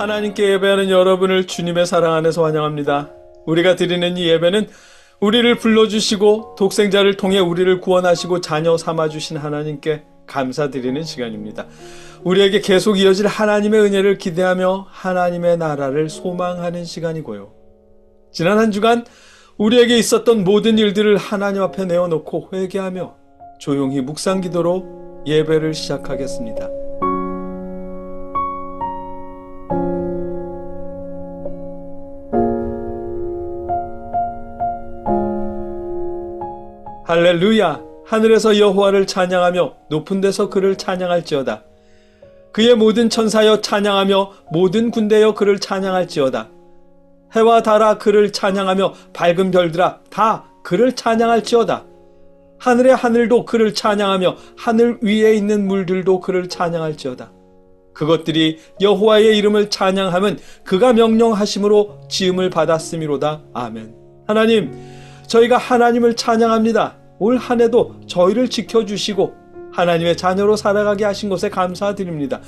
하나님께 예배하는 여러분을 주님의 사랑 안에서 환영합니다. 우리가 드리는 이 예배는 우리를 불러주시고 독생자를 통해 우리를 구원하시고 자녀 삼아주신 하나님께 감사드리는 시간입니다. 우리에게 계속 이어질 하나님의 은혜를 기대하며 하나님의 나라를 소망하는 시간이고요. 지난 한 주간 우리에게 있었던 모든 일들을 하나님 앞에 내어놓고 회개하며 조용히 묵상 기도로 예배를 시작하겠습니다. 할렐루야! 하늘에서 여호와를 찬양하며 높은 데서 그를 찬양할지어다. 그의 모든 천사여 찬양하며 모든 군대여 그를 찬양할지어다. 해와 달아 그를 찬양하며 밝은 별들아 다 그를 찬양할지어다. 하늘의 하늘도 그를 찬양하며 하늘 위에 있는 물들도 그를 찬양할지어다. 그것들이 여호와의 이름을 찬양함은 그가 명령하심으로 지음을 받았음이로다. 아멘. 하나님, 저희가 하나님을 찬양합니다. 올 한 해도 저희를 지켜주시고 하나님의 자녀로 살아가게 하신 것에 감사드립니다.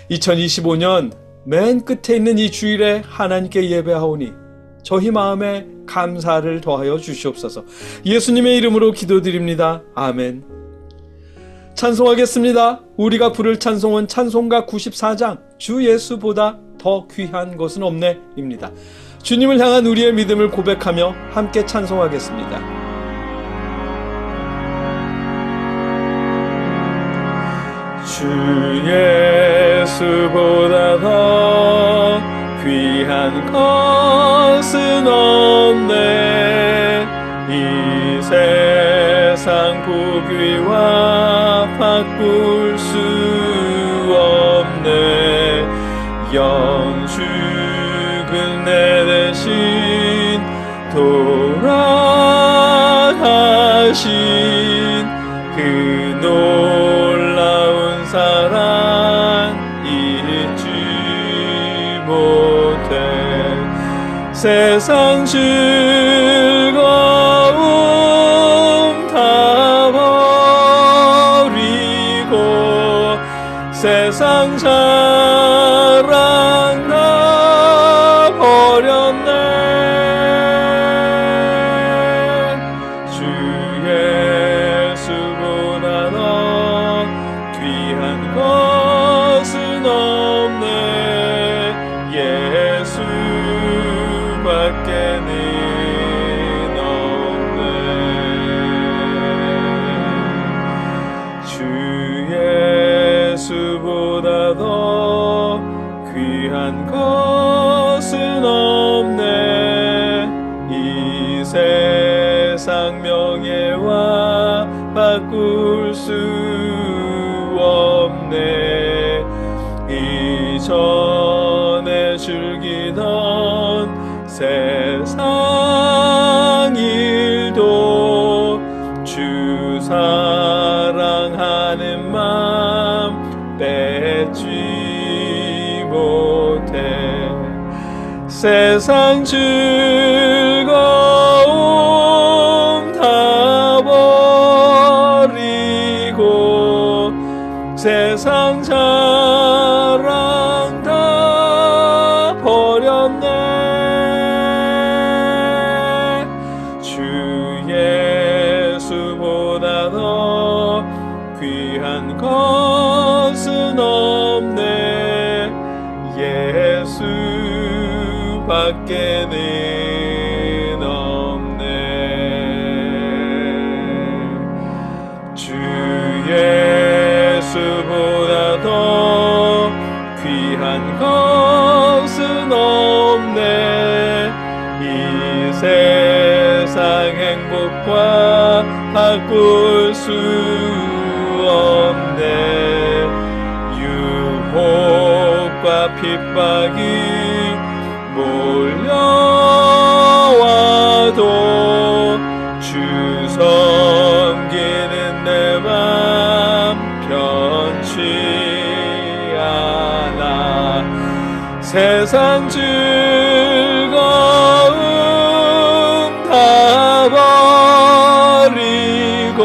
2025년 맨 끝에 있는 이 주일에 하나님께 예배하오니 저희 마음에 감사를 더하여 주시옵소서. 예수님의 이름으로 기도드립니다. 아멘. 찬송하겠습니다. 우리가 부를 찬송은 찬송가 94장 주 예수보다 더 귀한 것은 없네 입니다. 주님을 향한 우리의 믿음을 고백하며 함께 찬송하겠습니다. 주 예수보다 더 귀한 것은 없네. 이 세상 부귀와 바꿀 수 없네. 영죽은 내 대신 돌아가신 그 놀라운 사랑 잊지 못해. 세상 즐거움 다 버리고 세상 자랑 다 버렸네. 주 예수보다 더 귀한 것은 없네. 예수밖에는 없네. 주 예수보다 더 귀한 것은 없네. 이 세상 명예와 바꿀 수 없네. 이전에 즐기던 세상 일도 주 사랑하는 마음 뺏지 못해. 세상 즐거움 다 버리고 세상 자랑 다 버렸네. 주 예수보다 더 귀한 것은 없네. 예수밖에는 없네. 주 예수보다 더 귀한 것은 없네. 이 세상 행복과 바꿀 수 없네. 유혹과 핍박이 몰려와도 주 섬기는 내 맘 변치 않아. 세상 즐거움 다 버리고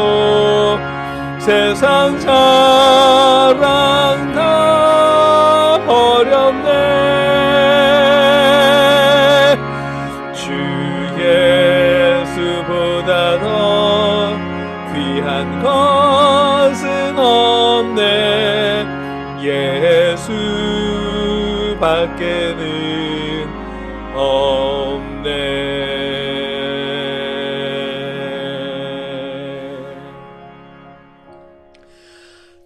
세상 자랑 다 버렸네. 밖에는 없네.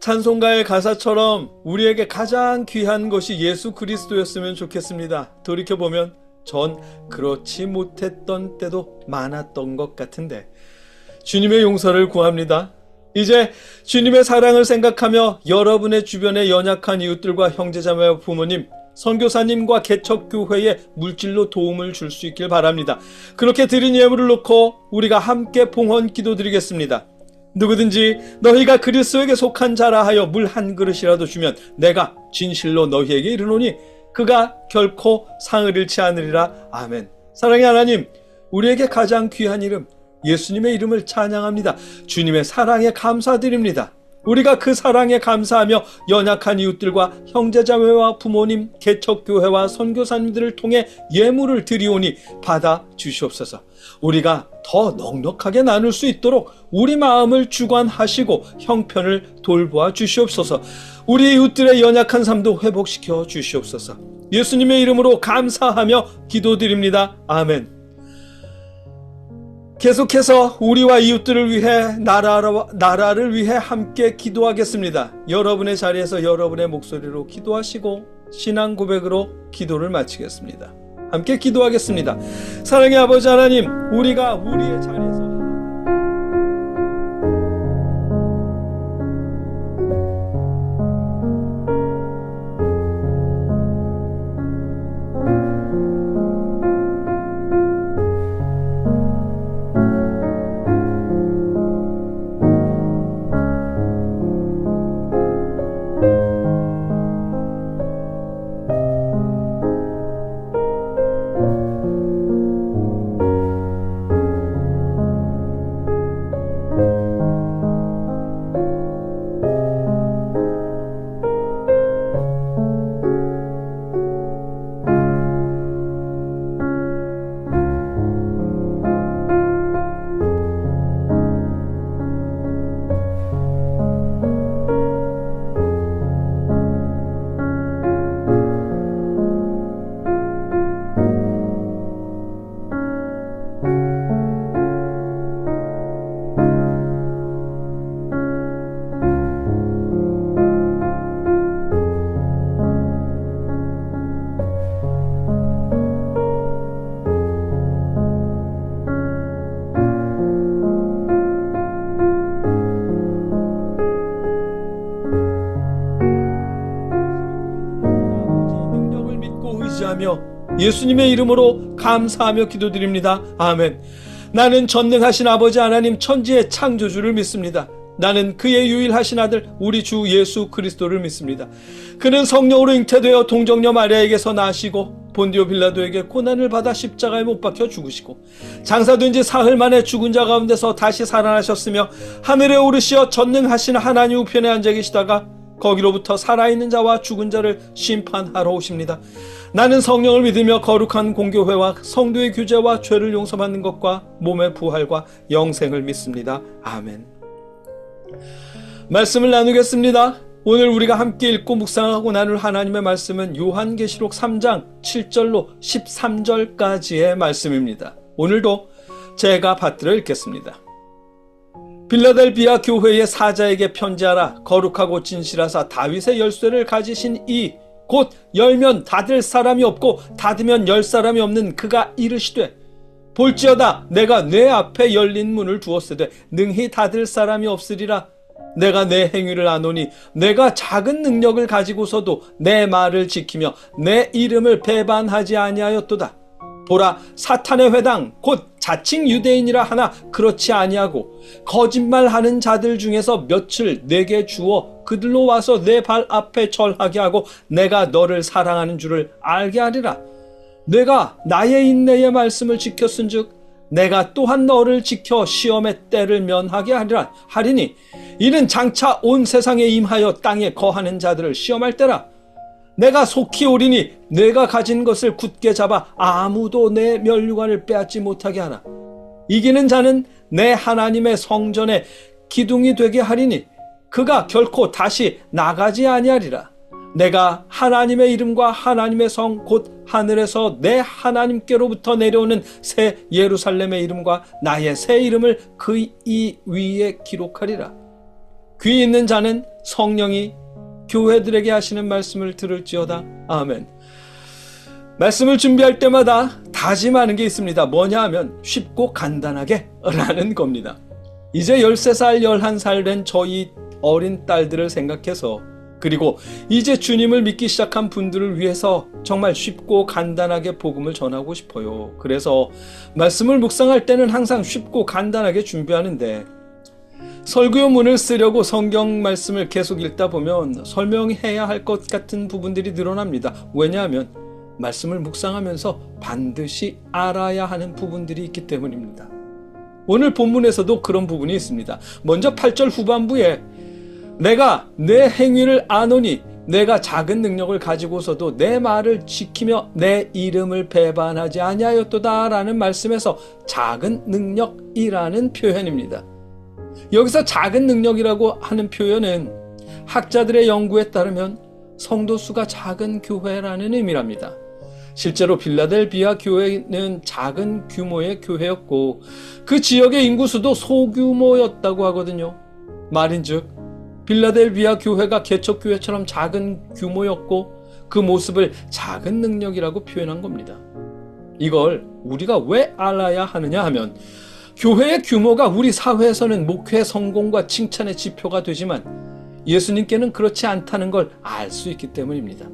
찬송가의 가사처럼 우리에게 가장 귀한 것이 예수 그리스도였으면 좋겠습니다. 돌이켜보면 전 그렇지 못했던 때도 많았던 것 같은데 주님의 용서를 구합니다. 이제 주님의 사랑을 생각하며 여러분의 주변의 연약한 이웃들과 형제자매와 부모님, 선교사님과 개척교회에 물질로 도움을 줄 수 있길 바랍니다. 그렇게 드린 예물을 놓고 우리가 함께 봉헌 기도드리겠습니다. 누구든지 너희가 그리스도에게 속한 자라 하여 물 한 그릇이라도 주면 내가 진실로 너희에게 이르노니 그가 결코 상을 잃지 않으리라. 아멘. 사랑의 하나님, 우리에게 가장 귀한 이름 예수님의 이름을 찬양합니다. 주님의 사랑에 감사드립니다. 우리가 그 사랑에 감사하며 연약한 이웃들과 형제자매와 부모님, 개척교회와 선교사님들을 통해 예물을 드리오니 받아 주시옵소서. 우리가 더 넉넉하게 나눌 수 있도록 우리 마음을 주관하시고 형편을 돌보아 주시옵소서. 우리 이웃들의 연약한 삶도 회복시켜 주시옵소서. 예수님의 이름으로 감사하며 기도드립니다. 아멘. 계속해서 우리와 이웃들을 위해 나라를 위해 함께 기도하겠습니다. 여러분의 자리에서 여러분의 목소리로 기도하시고 신앙 고백으로 기도를 마치겠습니다. 함께 기도하겠습니다. 사랑의 아버지 하나님, 우리가 우리의 자리에서 예수님의 이름으로 감사하며 기도드립니다. 아멘. 나는 전능하신 아버지 하나님 천지의 창조주를 믿습니다. 나는 그의 유일하신 아들 우리 주 예수 그리스도를 믿습니다. 그는 성령으로 잉태되어 동정녀 마리아에게서 나시고 본디오 빌라도에게 고난을 받아 십자가에 못 박혀 죽으시고 장사된 지 사흘 만에 죽은 자 가운데서 다시 살아나셨으며 하늘에 오르시어 전능하신 하나님 우편에 앉아 계시다가 거기로부터 살아있는 자와 죽은 자를 심판하러 오십니다. 나는 성령을 믿으며 거룩한 공교회와 성도의 규제와 죄를 용서받는 것과 몸의 부활과 영생을 믿습니다. 아멘. 말씀을 나누겠습니다. 오늘 우리가 함께 읽고 묵상하고 나눌 하나님의 말씀은 요한계시록 3장 7절로 13절까지의 말씀입니다. 오늘도 제가 받들어 읽겠습니다. 빌라델비아 교회의 사자에게 편지하라. 거룩하고 진실하사 다윗의 열쇠를 가지신 이 곧 열면 닫을 사람이 없고 닫으면 열 사람이 없는 그가 이르시되 볼지어다 내가 내 앞에 열린 문을 두었으되 능히 닫을 사람이 없으리라. 내가 내 행위를 아노니 내가 작은 능력을 가지고서도 내 말을 지키며 내 이름을 배반하지 아니하였도다. 보라, 사탄의 회당 곧 자칭 유대인이라 하나 그렇지 아니하고 거짓말하는 자들 중에서 몇을 내게 주어 그들로 와서 내 발 앞에 절하게 하고 내가 너를 사랑하는 줄을 알게 하리라. 내가 나의 인내의 말씀을 지켰은즉 내가 또한 너를 지켜 시험의 때를 면하게 하리니 이는 장차 온 세상에 임하여 땅에 거하는 자들을 시험할 때라. 내가 속히 오리니 내가 가진 것을 굳게 잡아 아무도 내 면류관을 빼앗지 못하게 하나. 이기는 자는 내 하나님의 성전에 기둥이 되게 하리니 그가 결코 다시 나가지 아니하리라. 내가 하나님의 이름과 하나님의 성 곧 하늘에서 내 하나님께로부터 내려오는 새 예루살렘의 이름과 나의 새 이름을 그 이 위에 기록하리라. 귀 있는 자는 성령이 교회들에게 하시는 말씀을 들을지어다. 아멘. 말씀을 준비할 때마다 다짐하는 게 있습니다. 뭐냐 하면 쉽고 간단하게 라는 겁니다. 이제 13살, 11살 된 저희 어린 딸들을 생각해서, 그리고 이제 주님을 믿기 시작한 분들을 위해서 정말 쉽고 간단하게 복음을 전하고 싶어요. 그래서 말씀을 묵상할 때는 항상 쉽고 간단하게 준비하는데, 설교문을 쓰려고 성경 말씀을 계속 읽다 보면 설명해야 할 것 같은 부분들이 늘어납니다. 왜냐하면 말씀을 묵상하면서 반드시 알아야 하는 부분들이 있기 때문입니다. 오늘 본문에서도 그런 부분이 있습니다. 먼저 8절 후반부에 내가 내 행위를 아노니 내가 작은 능력을 가지고서도 내 말을 지키며 내 이름을 배반하지 아니하였도다 라는 말씀에서 작은 능력이라는 표현입니다. 여기서 작은 능력이라고 하는 표현은 학자들의 연구에 따르면 성도 수가 작은 교회라는 의미랍니다. 실제로 빌라델비아 교회는 작은 규모의 교회였고 그 지역의 인구수도 소규모였다고 하거든요. 말인즉 빌라델비아 교회가 개척교회처럼 작은 규모였고 그 모습을 작은 능력이라고 표현한 겁니다. 이걸 우리가 왜 알아야 하느냐 하면 교회의 규모가 우리 사회에서는 목회 성공과 칭찬의 지표가 되지만 예수님께는 그렇지 않다는 걸 알 수 있기 때문입니다.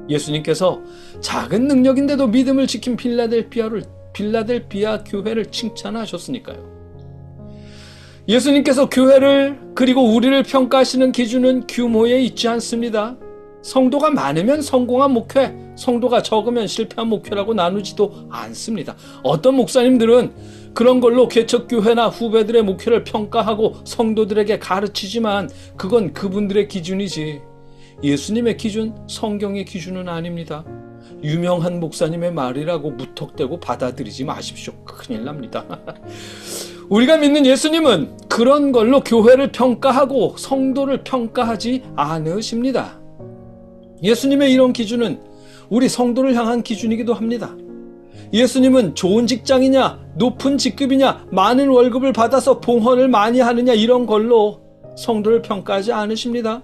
예수님께서 작은 능력인데도 믿음을 지킨 빌라델비아 교회를 칭찬하셨으니까요. 예수님께서 교회를 그리고 우리를 평가하시는 기준은 규모에 있지 않습니다. 성도가 많으면 성공한 목회, 성도가 적으면 실패한 목회라고 나누지도 않습니다. 어떤 목사님들은 그런 걸로 개척교회나 후배들의 목회를 평가하고 성도들에게 가르치지만 그건 그분들의 기준이지 예수님의 기준, 성경의 기준은 아닙니다. 유명한 목사님의 말이라고 무턱대고 받아들이지 마십시오. 큰일 납니다. 우리가 믿는 예수님은 그런 걸로 교회를 평가하고 성도를 평가하지 않으십니다. 예수님의 이런 기준은 우리 성도를 향한 기준이기도 합니다. 예수님은 좋은 직장이냐, 높은 직급이냐, 많은 월급을 받아서 봉헌을 많이 하느냐 이런 걸로 성도를 평가하지 않으십니다.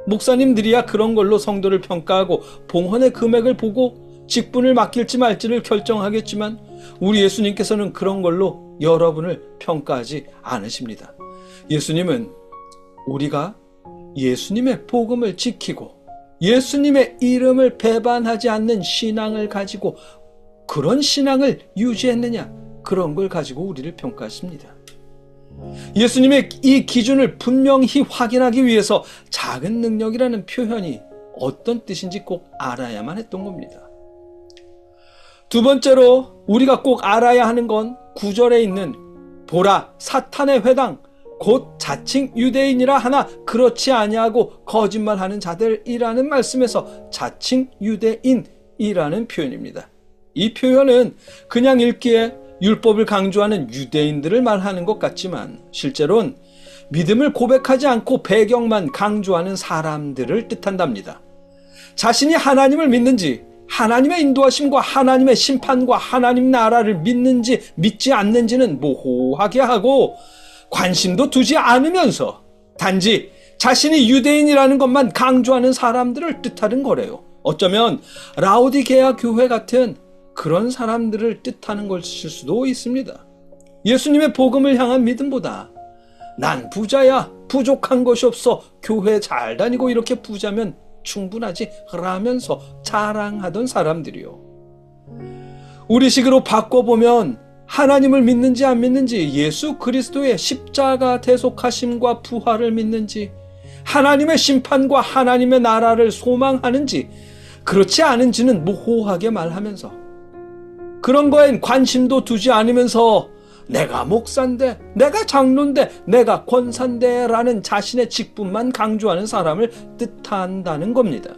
목사님들이야 그런 걸로 성도를 평가하고 봉헌의 금액을 보고 직분을 맡길지 말지를 결정하겠지만 우리 예수님께서는 그런 걸로 여러분을 평가하지 않으십니다. 예수님은 우리가 예수님의 복음을 지키고 예수님의 이름을 배반하지 않는 신앙을 가지고 그런 신앙을 유지했느냐 그런 걸 가지고 우리를 평가하십니다. 예수님의 이 기준을 분명히 확인하기 위해서 작은 능력이라는 표현이 어떤 뜻인지 꼭 알아야만 했던 겁니다. 두 번째로 우리가 꼭 알아야 하는 건 9절에 있는 보라 사탄의 회당 곧 자칭 유대인이라 하나 그렇지 아니하고 거짓말하는 자들이라는 말씀에서 자칭 유대인이라는 표현입니다. 이 표현은 그냥 읽기에 율법을 강조하는 유대인들을 말하는 것 같지만 실제로는 믿음을 고백하지 않고 배경만 강조하는 사람들을 뜻한답니다. 자신이 하나님을 믿는지 하나님의 인도하심과 하나님의 심판과 하나님 나라를 믿는지 믿지 않는지는 모호하게 하고 관심도 두지 않으면서 단지 자신이 유대인이라는 것만 강조하는 사람들을 뜻하는 거래요. 어쩌면 라오디게아 교회 같은 그런 사람들을 뜻하는 것일 수도 있습니다. 예수님의 복음을 향한 믿음보다 난 부자야, 부족한 것이 없어, 교회 잘 다니고 이렇게 부자면 충분하지 라면서 자랑하던 사람들이요. 우리식으로 바꿔보면 하나님을 믿는지 안 믿는지, 예수 그리스도의 십자가 대속하심과 부활을 믿는지, 하나님의 심판과 하나님의 나라를 소망하는지 그렇지 않은지는 모호하게 말하면서 그런 거엔 관심도 두지 않으면서 내가 목사인데, 내가 장로인데, 내가 권사인데 라는 자신의 직분만 강조하는 사람을 뜻한다는 겁니다.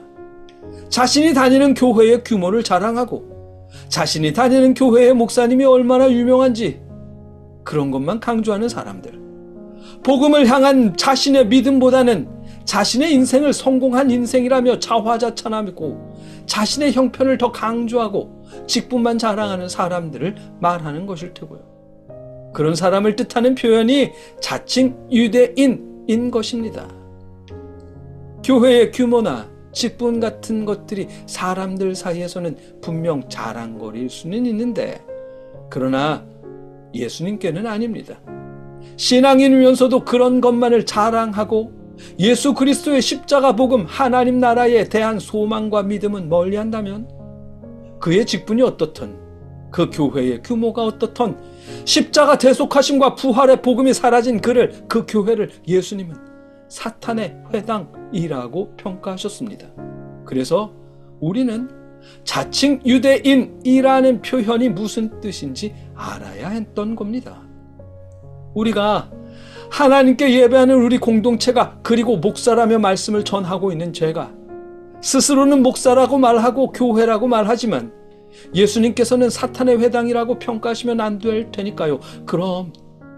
자신이 다니는 교회의 규모를 자랑하고 자신이 다니는 교회의 목사님이 얼마나 유명한지 그런 것만 강조하는 사람들. 복음을 향한 자신의 믿음보다는 자신의 인생을 성공한 인생이라며 자화자찬하고 자신의 형편을 더 강조하고 직분만 자랑하는 사람들을 말하는 것일 테고요. 그런 사람을 뜻하는 표현이 자칭 유대인인 것입니다. 교회의 규모나 직분 같은 것들이 사람들 사이에서는 분명 자랑거리일 수는 있는데, 그러나 예수님께는 아닙니다. 신앙인이면서도 그런 것만을 자랑하고 예수 그리스도의 십자가 복음, 하나님 나라에 대한 소망과 믿음은 멀리한다면 그의 직분이 어떻든, 그 교회의 규모가 어떻든, 십자가 대속하심과 부활의 복음이 사라진 그 교회를 예수님은 사탄의 회당이라고 평가하셨습니다. 그래서 우리는 자칭 유대인이라는 표현이 무슨 뜻인지 알아야 했던 겁니다. 우리가 하나님께 예배하는 우리 공동체가, 그리고 목사라며 말씀을 전하고 있는 제가 스스로는 목사라고 말하고 교회라고 말하지만 예수님께서는 사탄의 회당이라고 평가하시면 안 될 테니까요. 그럼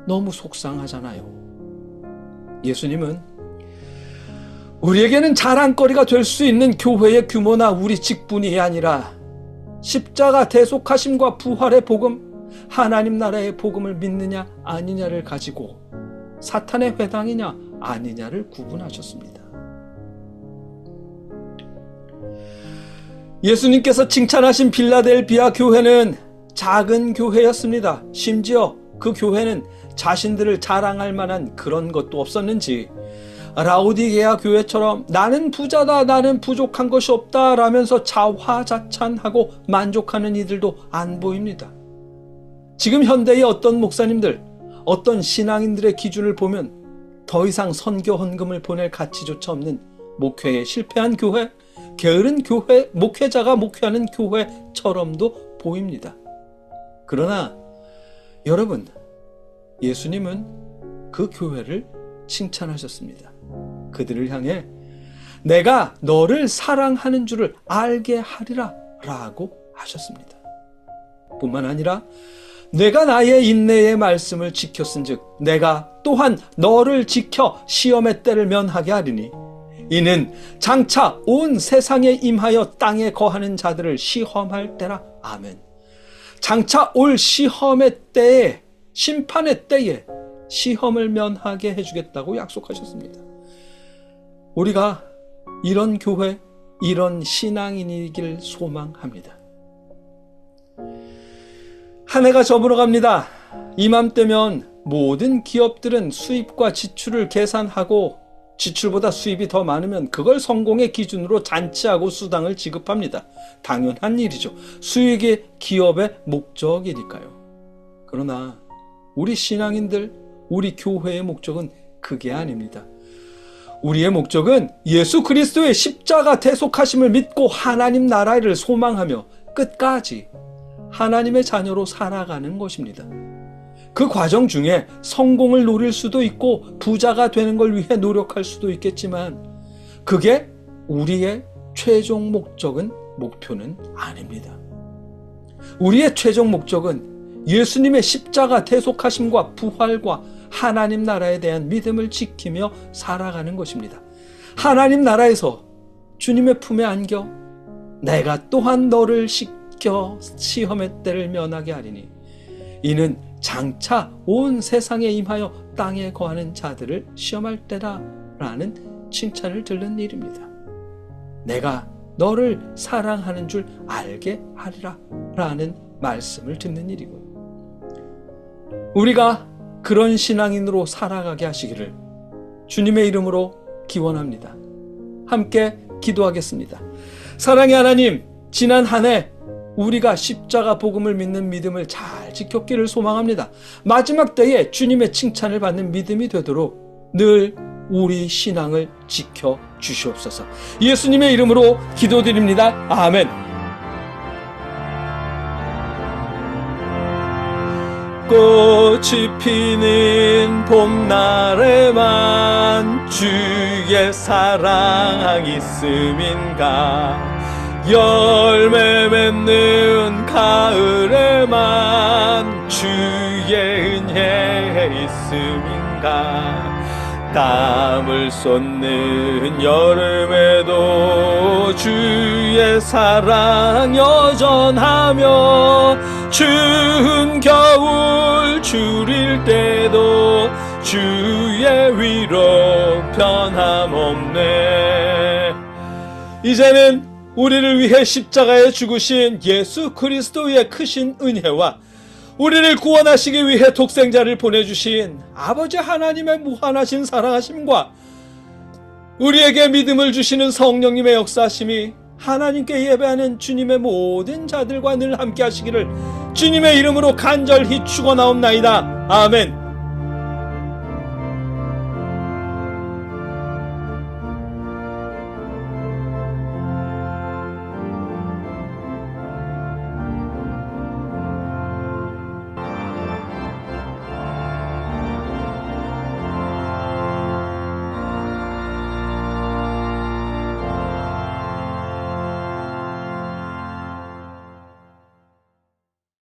너무 속상하잖아요. 예수님은 우리에게는 자랑거리가 될 수 있는 교회의 규모나 우리 직분이 아니라 십자가 대속하심과 부활의 복음, 하나님 나라의 복음을 믿느냐 아니냐를 가지고 사탄의 회당이냐 아니냐를 구분하셨습니다. 예수님께서 칭찬하신 빌라델비아 교회는 작은 교회였습니다. 심지어 그 교회는 자신들을 자랑할 만한 그런 것도 없었는지 라오디게아 교회처럼 나는 부자다, 나는 부족한 것이 없다 라면서 자화자찬하고 만족하는 이들도 안 보입니다. 지금 현대의 어떤 목사님들, 어떤 신앙인들의 기준을 보면 더 이상 선교 헌금을 보낼 가치조차 없는 목회에 실패한 교회, 게으른 교회, 목회자가 목회하는 교회처럼도 보입니다. 그러나 여러분, 예수님은 그 교회를 칭찬하셨습니다. 그들을 향해 내가 너를 사랑하는 줄을 알게 하리라 라고 하셨습니다. 뿐만 아니라 내가 나의 인내의 말씀을 지켰은즉 내가 또한 너를 지켜 시험의 때를 면하게 하리니 이는 장차 온 세상에 임하여 땅에 거하는 자들을 시험할 때라. 아멘. 장차 올 시험의 때에, 심판의 때에 시험을 면하게 해주겠다고 약속하셨습니다. 우리가 이런 교회, 이런 신앙인이길 소망합니다. 한 해가 저물어갑니다. 이맘때면 모든 기업들은 수입과 지출을 계산하고 지출보다 수입이 더 많으면 그걸 성공의 기준으로 잔치하고 수당을 지급합니다. 당연한 일이죠. 수익이 기업의 목적이니까요. 그러나 우리 신앙인들, 우리 교회의 목적은 그게 아닙니다. 우리의 목적은 예수 그리스도의 십자가 대속하심을 믿고 하나님 나라를 소망하며 끝까지 하나님의 자녀로 살아가는 것입니다. 그 과정 중에 성공을 노릴 수도 있고 부자가 되는 걸 위해 노력할 수도 있겠지만 그게 우리의 최종 목표는 아닙니다. 우리의 최종 목적은 예수님의 십자가 대속하심과 부활과 하나님 나라에 대한 믿음을 지키며 살아가는 것입니다. 하나님 나라에서 주님의 품에 안겨 내가 또한 너를 지켜 시험의 때를 면하게 하리니 이는 장차 온 세상에 임하여 땅에 거하는 자들을 시험할 때라 라는 칭찬을 듣는 일입니다. 내가 너를 사랑하는 줄 알게 하리라 라는 말씀을 듣는 일이고요. 우리가 그런 신앙인으로 살아가게 하시기를 주님의 이름으로 기원합니다. 함께 기도하겠습니다. 사랑의 하나님, 지난 한 해 우리가 십자가 복음을 믿는 믿음을 잘 지켰기를 소망합니다. 마지막 때에 주님의 칭찬을 받는 믿음이 되도록 늘 우리 신앙을 지켜 주시옵소서. 예수님의 이름으로 기도드립니다. 아멘. 꽃이 피는 봄날에만 주의 사랑 있음인가, 열매 맺는 가을에만 주의 은혜 있음인가, 땀을 쏟는 여름에도 주의 사랑 여전하며 추운 겨울 추릴 때도 주의 위로 변함없네. 이제는 우리를 위해 십자가에 죽으신 예수 그리스도의 크신 은혜와 우리를 구원하시기 위해 독생자를 보내주신 아버지 하나님의 무한하신 사랑하심과 우리에게 믿음을 주시는 성령님의 역사하심이 하나님께 예배하는 주님의 모든 자들과 늘 함께 하시기를 주님의 이름으로 간절히 축원하옵나이다. 아멘.